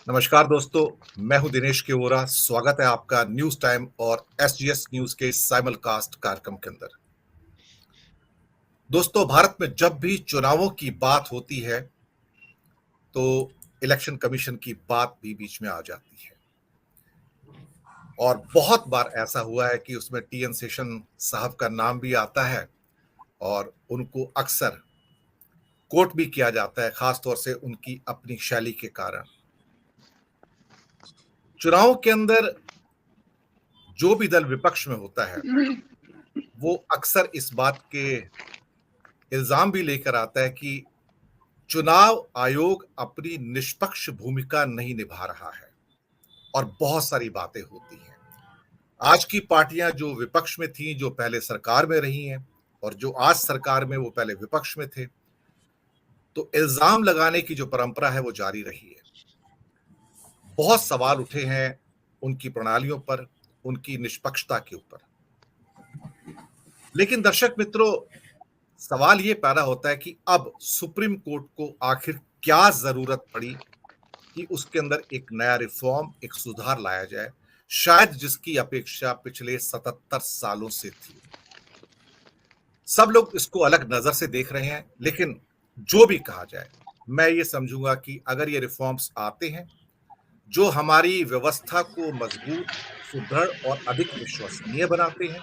नमस्कार दोस्तों, मैं हूं दिनेश केवोरा। स्वागत है आपका न्यूज टाइम और एसजीएस न्यूज के साइमलकास्ट कार्यक्रम के अंदर। दोस्तों, भारत में जब भी चुनावों की बात होती है तो इलेक्शन कमीशन की बात भी बीच में आ जाती है और बहुत बार ऐसा हुआ है कि उसमें टीएन शेषन साहब का नाम भी आता है और उनको अक्सर कोट भी किया जाता है, खासतौर से उनकी अपनी शैली के कारण। चुनाव के अंदर जो भी दल विपक्ष में होता है वो अक्सर इस बात के इल्जाम भी लेकर आता है कि चुनाव आयोग अपनी निष्पक्ष भूमिका नहीं निभा रहा है और बहुत सारी बातें होती हैं। आज की पार्टियां जो विपक्ष में थी, जो पहले सरकार में रही हैं और जो आज सरकार में, वो पहले विपक्ष में थे, तो इल्जाम लगाने की जो परंपरा है वो जारी रही है। बहुत सवाल उठे हैं उनकी प्रणालियों पर, उनकी निष्पक्षता के ऊपर। लेकिन दर्शक मित्रों, सवाल ये पैदा होता है कि अब सुप्रीम कोर्ट को आखिर क्या जरूरत पड़ी कि उसके अंदर एक नया रिफॉर्म, एक सुधार लाया जाए, शायद जिसकी अपेक्षा पिछले 77 सालों से थी। सब लोग इसको अलग नजर से देख रहे हैं, लेकिन जो भी कहा जाए, मैं ये समझूंगा कि अगर ये रिफॉर्म्स आते हैं जो हमारी व्यवस्था को मजबूत, सुदृढ़ और अधिक विश्वसनीय बनाते हैं,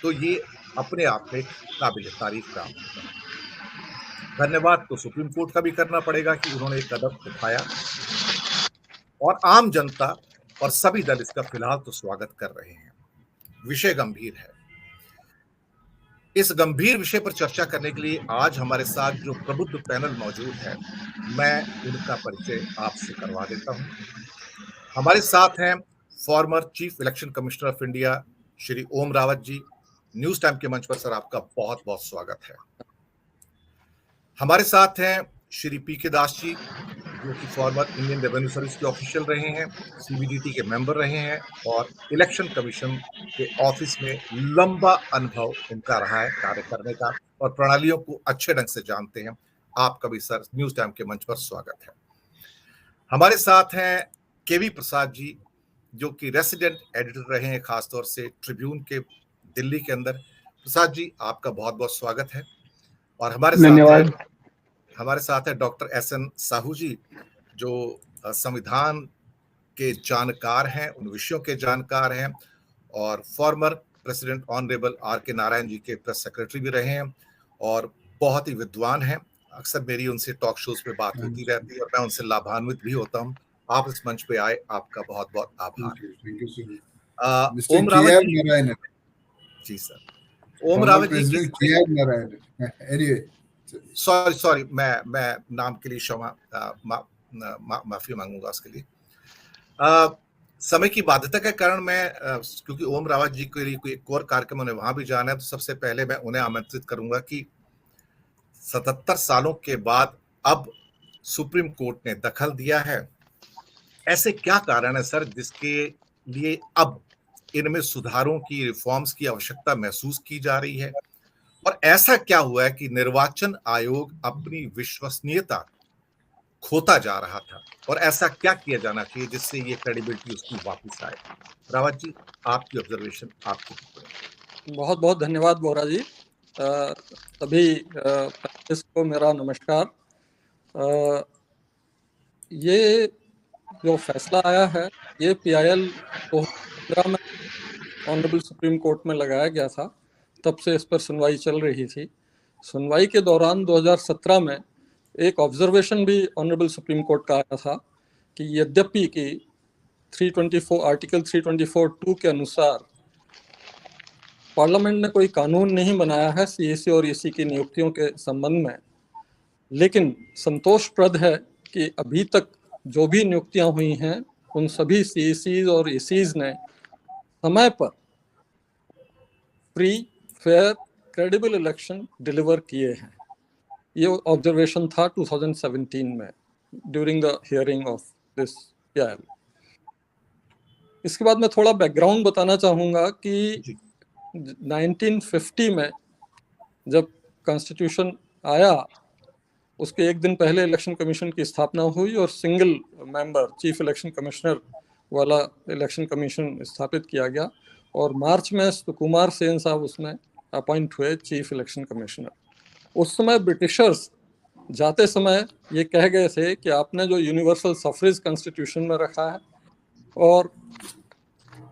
तो ये अपने आप में काबिल तारीफ काम होगा। धन्यवाद तो सुप्रीम कोर्ट का भी करना पड़ेगा कि उन्होंने एक कदम उठाया और आम जनता और सभी दल इसका फिलहाल तो स्वागत कर रहे हैं। विषय गंभीर है। इस गंभीर विषय पर चर्चा करने के लिए आज हमारे साथ जो प्रबुद्ध पैनल मौजूद है, मैं उनका परिचय आपसे करवा देता हूं। हमारे साथ हैं former chief election commissioner of India Shri Om Rawat ji. News time के मंच पर सर आपका बहुत बहुत स्वागत है। हमारे साथ हैं श्री पीके दास जी, जो कि फॉर्मर इंडियन रेवेन्यू सर्विस के ऑफिशियल रहे हैं, सीबीडीटी के मेंबर रहे हैं और इलेक्शन कमीशन के ऑफिस में लंबा अनुभव उनका रहा है कार्य करने का और प्रणालियों को अच्छे ढंग से जानते हैं। आपका भी सर न्यूज टाइम के मंच पर स्वागत है। हमारे साथ हैं केवी प्रसाद जी, जो कि रेसिडेंट एडिटर रहे हैं खासतौर से ट्रिब्यून के दिल्ली के अंदर। प्रसाद जी, आपका बहुत बहुत स्वागत है। और हमारे साथ है डॉक्टर एसएन साहू जी, जो संविधान के जानकार हैं, उन विषयों के जानकार हैं और फॉर्मर प्रेसिडेंट ऑनरेबल आर के नारायण जी के प्रेस सेक्रेटरी भी रहे हैं और बहुत ही विद्वान हैं। अक्सर मेरी उनसे टॉक शोज पे बात होती रहती है और मैं उनसे लाभान्वित भी होता हूं। आप इस मंच पे आए, आपका बहुत बहुत आभार। ओम रावत जी सर। ओम रावत जी, सॉरी, मैं नाम के लिए माफी मांगूंगा उसके लिए। समय की बाध्यता के कारण मैं क्योंकि ओम रावत जी के लिए कोई एक और कार्यक्रम उन्हें वहां भी जाना है, तो सबसे पहले मैं उन्हें आमंत्रित करूंगा कि 77 सालों के बाद अब सुप्रीम कोर्ट ने दखल दिया है। ऐसे क्या कारण है सर जिसके लिए अब इनमें सुधारों की, रिफॉर्म्स की आवश्यकता महसूस की जा रही है? और ऐसा क्या हुआ है कि निर्वाचन आयोग अपनी विश्वसनीयता खोता जा रहा था और ऐसा क्या किया जाना चाहिए जिससे ये क्रेडिबिलिटी उसकी वापस आए? रावत जी, आपकी ऑब्जर्वेशन, आपकी टिप्पणी। बहुत बहुत धन्यवाद बोरा जी। सभी को मेरा नमस्कार। ये जो फैसला आया है ये PIL 2015 में ऑनरेबल सुप्रीम कोर्ट में लगाया गया था, तब से इस पर सुनवाई चल रही थी। सुनवाई के दौरान 2017 में एक ऑब्जर्वेशन भी ऑनरेबल सुप्रीम कोर्ट का आया था कि यद्यपि कि 324 आर्टिकल 324(2) के अनुसार पार्लियामेंट ने कोई कानून नहीं बनाया है CAC और EC की नियुक्तियों के संबंध में, लेकिन संतोषप्रद है कि अभी तक जो भी नियुक्तियां हुई हैं उन सभी CACs और ECs ने समय पर free, fair, credible election deliver किए हैं। ये ऑब्जर्वेशन था 2017 में during the hearing of this PIL। इसके बाद मैं थोड़ा बैकग्राउंड बताना चाहूँगा कि 1950 में जब कॉन्स्टिट्यूशन आया उसके एक दिन पहले इलेक्शन कमीशन की स्थापना हुई और single member chief election commissioner वाला इलेक्शन कमीशन स्थापित किया गया और मार्च में सुकुमार सेन साहब उसमें अपॉइंट हुए चीफ इलेक्शन कमिश्नर। उस समय ब्रिटिशर्स जाते समय ये कह गए थे कि आपने जो यूनिवर्सल सफरेज कॉन्स्टिट्यूशन में रखा है और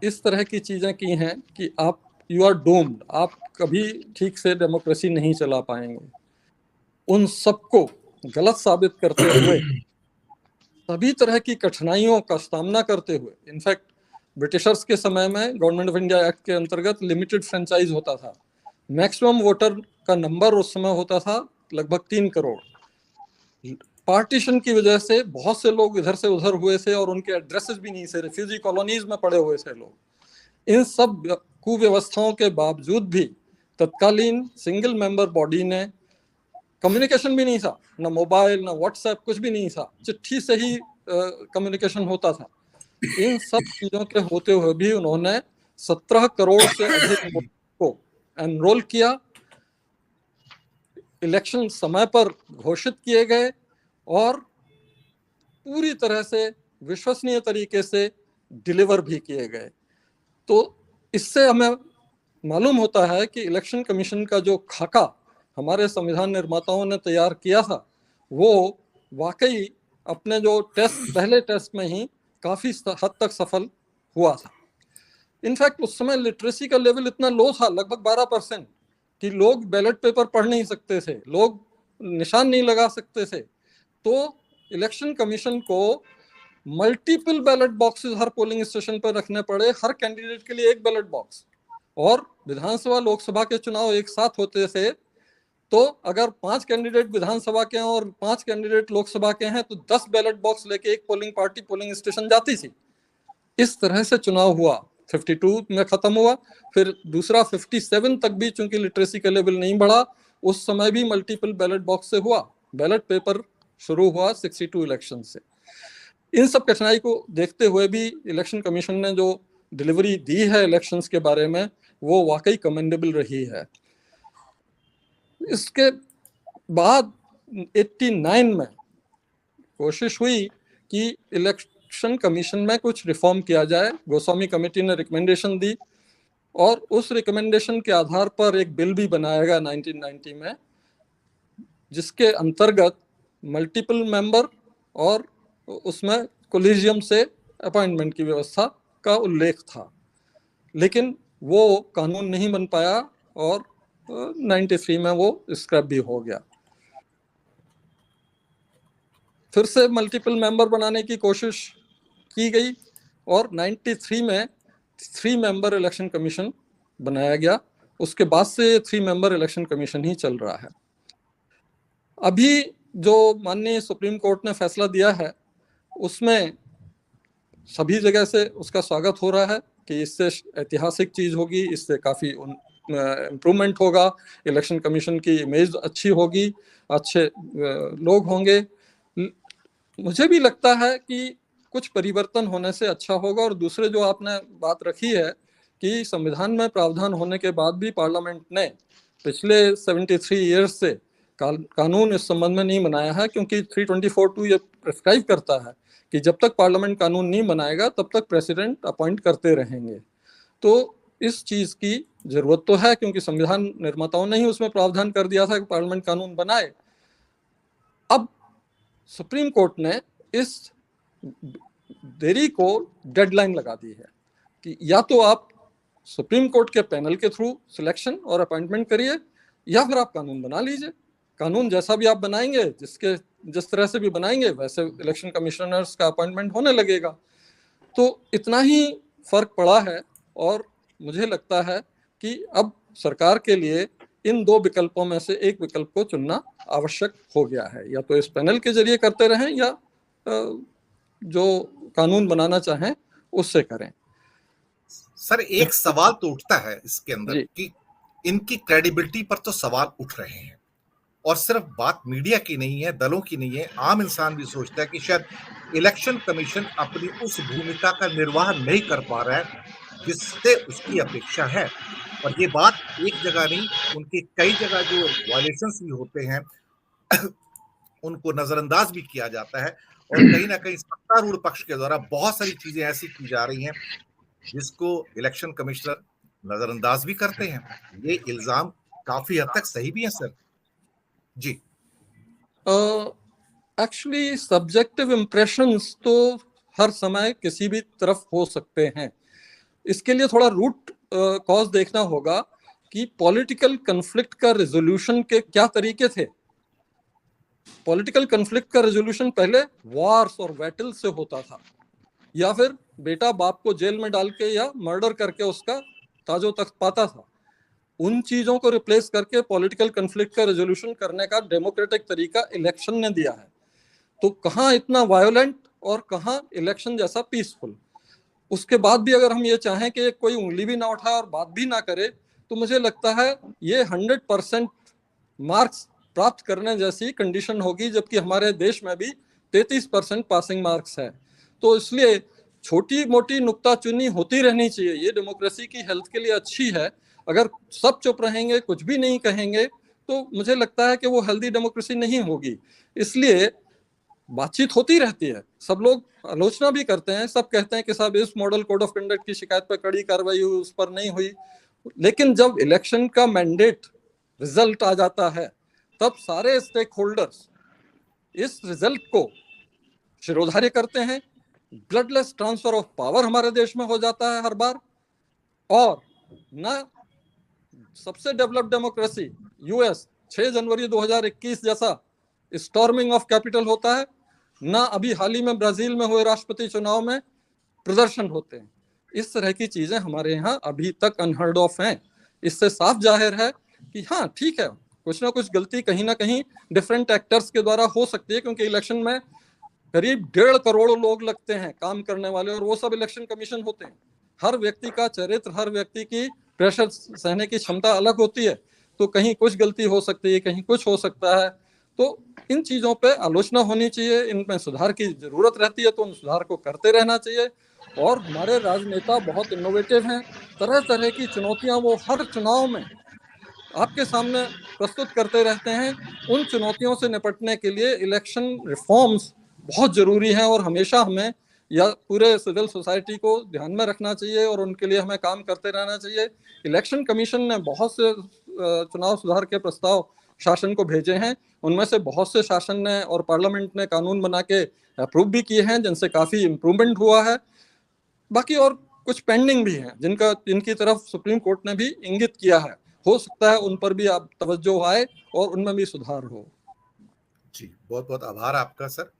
इस तरह की चीजें की हैं कि आप यू आर डूम्ड, आप कभी ठीक से डेमोक्रेसी नहीं चला पाएंगे। उन सबको गलत साबित करते हुए, सभी तरह की कठिनाइयों का सामना करते हुए, इनफैक्ट ब्रिटिशर्स के समय में गवर्नमेंट ऑफ इंडिया एक्ट के अंतर्गत लिमिटेड फ्रेंचाइज होता था, मैक्सिमम वोटर का नंबर उस समय होता था लगभग 3 करोड़। पार्टीशन की वजह से बहुत से लोग इधर से उधर हुए थे और उनके एड्रेसेस भी नहीं थे, रिफ्यूजी कॉलोनीज में पड़े हुए थे लोग। इन सब कुव्यवस्थाओं के बावजूद भी तत्कालीन सिंगल मेंबर बॉडी ने, कम्युनिकेशन भी नहीं था, ना मोबाइल ना व्हाट्सएप, कुछ भी नहीं था, चिट्ठी से ही कम्युनिकेशन होता था। इन सब चीजों के होते हुए भी उन्होंने 17 करोड़ से अधिक लोगों को एनरोल किया, इलेक्शन समय पर घोषित किए गए और पूरी तरह से विश्वसनीय तरीके से डिलीवर भी किए गए। तो इससे हमें मालूम होता है कि इलेक्शन कमीशन का जो खाका हमारे संविधान निर्माताओं ने तैयार किया था वो वाकई अपने जो टेस्ट, पहले टेस्ट में ही काफी हद तक सफल हुआ था। इनफैक्ट उस समय लिटरेसी का लेवल इतना लो था, लगभग 12%, कि लोग बैलेट पेपर पढ़ नहीं सकते थे, लोग निशान नहीं लगा सकते थे। तो इलेक्शन कमीशन को मल्टीपल बैलेट बॉक्सेस हर पोलिंग स्टेशन पर रखने पड़े, हर कैंडिडेट के लिए एक बैलेट बॉक्स। और विधानसभा लोकसभा के चुनाव एक साथ होते थे, तो अगर 5 कैंडिडेट विधानसभा के हैं और 5 कैंडिडेट लोकसभा के हैं तो 10 बैलेट बॉक्स लेके एक पोलिंग पार्टी पोलिंग स्टेशन जाती थी। इस तरह से चुनाव हुआ, 52 में खत्म हुआ, फिर दूसरा 57 तक भी चूंकि लिटरेसी का लेवल नहीं बढ़ा, उस समय भी मल्टीपल बैलेट बॉक्स से हुआ। बैलेट पेपर शुरू हुआ 62 इलेक्शन से। इन सब कठिनाई को देखते हुए भी इलेक्शन कमीशन ने जो डिलीवरी दी है इलेक्शंस के बारे में वो वाकई कमेंडेबल रही है। इसके बाद 89 में कोशिश हुई कि इलेक्शन कमीशन में कुछ रिफॉर्म किया जाए। गोस्वामी कमेटी ने रिकमेंडेशन दी और उस रिकमेंडेशन के आधार पर एक बिल भी बनाया गया 1990 में, जिसके अंतर्गत मल्टीपल मेंबर और उसमें कोलिजियम से अपॉइंटमेंट की व्यवस्था का उल्लेख था, लेकिन वो कानून नहीं बन पाया और 93 में वो स्क्रैप भी हो गया। फिर से मल्टीपल मेंबर बनाने की कोशिश की गई और 93 में 3 मेंबर इलेक्शन कमीशन बनाया गया। उसके बाद से 3 मेंबर इलेक्शन कमीशन ही चल रहा है। अभी जो माननीय सुप्रीम कोर्ट ने फैसला दिया है उसमें सभी जगह से उसका स्वागत हो रहा है कि इससे ऐतिहासिक चीज होगी, इससे काफी इम्प्रूवमेंट होगा, इलेक्शन कमीशन की इमेज अच्छी होगी, अच्छे लोग होंगे। मुझे भी लगता है कि कुछ परिवर्तन होने से अच्छा होगा। और दूसरे जो आपने बात रखी है कि संविधान में प्रावधान होने के बाद भी पार्लियामेंट ने पिछले 73 ईयर्स से कानून इस संबंध में नहीं बनाया है, क्योंकि 324(2) ये प्रिस्क्राइब करता है कि जब तक पार्लियामेंट कानून नहीं बनाएगा तब तक प्रेसिडेंट अपॉइंट करते रहेंगे। तो इस चीज की जरूरत तो है, क्योंकि संविधान निर्माताओं ने ही उसमें प्रावधान कर दिया था कि पार्लियामेंट कानून बनाए। अब सुप्रीम कोर्ट ने इस देरी को डेडलाइन लगा दी है कि या तो आप सुप्रीम कोर्ट के पैनल के थ्रू सिलेक्शन और अपॉइंटमेंट करिए या फिर आप कानून बना लीजिए। कानून जैसा भी आप बनाएंगे, जिस तरह से भी बनाएंगे वैसे इलेक्शन कमिश्नर्स का अपॉइंटमेंट होने लगेगा। तो इतना ही फर्क पड़ा है और मुझे लगता है कि अब सरकार के लिए इन 2 विकल्पों में से एक विकल्प को चुनना आवश्यक हो गया है। या तो इस पैनल के जरिए करते रहें या जो कानून बनाना चाहें उससे करें। सर एक सवाल तो उठता है इसके अंदर कि इनकी क्रेडिबिलिटी पर तो सवाल उठ रहे हैं, और सिर्फ बात मीडिया की नहीं है, दलों की नहीं है, आम इंसान भी सोचता है कि शायद इलेक्शन कमीशन अपनी उस भूमिका का निर्वाह नहीं कर पा रहा है जिससे उसकी अपेक्षा है। और ये बात एक जगह नहीं, उनके कई जगह जो वायलेशंस भी होते हैं उनको नजरअंदाज भी किया जाता है और कहीं ना कहीं सत्तारूढ़ पक्ष के द्वारा बहुत सारी चीजें ऐसी की जा रही हैं जिसको इलेक्शन कमिश्नर नजरअंदाज भी करते हैं। ये इल्जाम काफी हद तक सही भी है सर। जी। एक्चुअली सब्जेक्टिव इम्प्रेशंस तो हर समय किसी भी तरफ हो सकते हैं। इसके लिए थोड़ा रूट कॉज देखना होगा कि पॉलिटिकल कन्फ्लिक्ट का रेजोल्यूशन के क्या तरीके थे। पॉलिटिकल कन्फ्लिक्ट का रेजोल्यूशन पहले वॉर्स और बैटल से होता था, या फिर बेटा बाप को जेल में डाल के या मर्डर करके उसका ताजो तख्त पाता था। उन चीजों को रिप्लेस करके पॉलिटिकल कन्फ्लिक्ट का रेजोल्यूशन करने का डेमोक्रेटिक तरीका इलेक्शन ने दिया है। तो कहाँ इतना वायोलेंट और कहाँ इलेक्शन जैसा पीसफुल। उसके बाद भी अगर हम ये चाहें कि कोई उंगली भी ना उठाए और बात भी ना करे, तो मुझे लगता है ये 100% मार्क्स प्राप्त करने जैसी कंडीशन होगी, जबकि हमारे देश में भी 33% पासिंग मार्क्स है। तो इसलिए छोटी मोटी नुक्ताचुनी होती रहनी चाहिए, ये डेमोक्रेसी की हेल्थ के लिए अच्छी है। अगर सब चुप रहेंगे, कुछ भी नहीं कहेंगे, तो मुझे लगता है कि वो हेल्दी डेमोक्रेसी नहीं होगी। इसलिए बातचीत होती रहती है, सब लोग आलोचना भी करते हैं, सब कहते हैं कि साहब इस मॉडल कोड ऑफ कंडक्ट की शिकायत पर कड़ी कार्रवाई हुई, उस पर नहीं हुई। लेकिन जब इलेक्शन का मैंडेट रिजल्ट आ जाता है, तब सारे स्टेक होल्डर्स इस रिजल्ट को शिरोधार्य करते हैं। ब्लडलेस ट्रांसफर ऑफ पावर हमारे देश में हो जाता है हर बार। और ना सबसे डेवलप्ड डेमोक्रेसी यूएस 6 जनवरी 2021 जैसा स्टॉर्मिंग ऑफ कैपिटल होता है, ना अभी हाल ही में ब्राजील में हुए राष्ट्रपति चुनाव में प्रदर्शन होते हैं। इस तरह की चीजें हमारे यहाँ अभी तक अनहर्ड ऑफ हैं। इससे साफ जाहिर है कि हाँ ठीक है, कुछ ना कुछ गलती कहीं ना कहीं डिफरेंट एक्टर्स के द्वारा हो सकती है, क्योंकि इलेक्शन में करीब 1.5 करोड़ लोग लगते हैं काम करने वाले, और वो सब इलेक्शन कमीशन होते हैं। हर व्यक्ति का चरित्र, हर व्यक्ति की प्रेशर सहने की क्षमता अलग होती है, तो कहीं कुछ गलती हो सकती है, कहीं कुछ हो सकता है। तो इन चीजों पे आलोचना होनी चाहिए, इनमें सुधार की जरूरत रहती है, तो उन सुधार को करते रहना चाहिए। और हमारे राजनेता बहुत इनोवेटिव हैं, तरह तरह की चुनौतियां वो हर चुनाव में आपके सामने प्रस्तुत करते रहते हैं। उन चुनौतियों से निपटने के लिए इलेक्शन रिफॉर्म्स बहुत जरूरी हैं, और हमेशा हमें या पूरे सिविल सोसाइटी को ध्यान में रखना चाहिए और उनके लिए हमें काम करते रहना चाहिए। इलेक्शन कमीशन ने बहुत से चुनाव सुधार के प्रस्ताव शासन को भेजे हैं, उनमें से बहुत से शासन ने और पार्लियामेंट ने कानून बना के अप्रूव भी किए हैं, जिनसे काफी इम्प्रूवमेंट हुआ है। बाकी और कुछ पेंडिंग भी हैं जिनकी तरफ सुप्रीम कोर्ट ने भी इंगित किया है। हो सकता है उन पर भी आप तवज्जो आए और उनमें भी सुधार हो। जी, बहुत बहुत आभार आपका सर।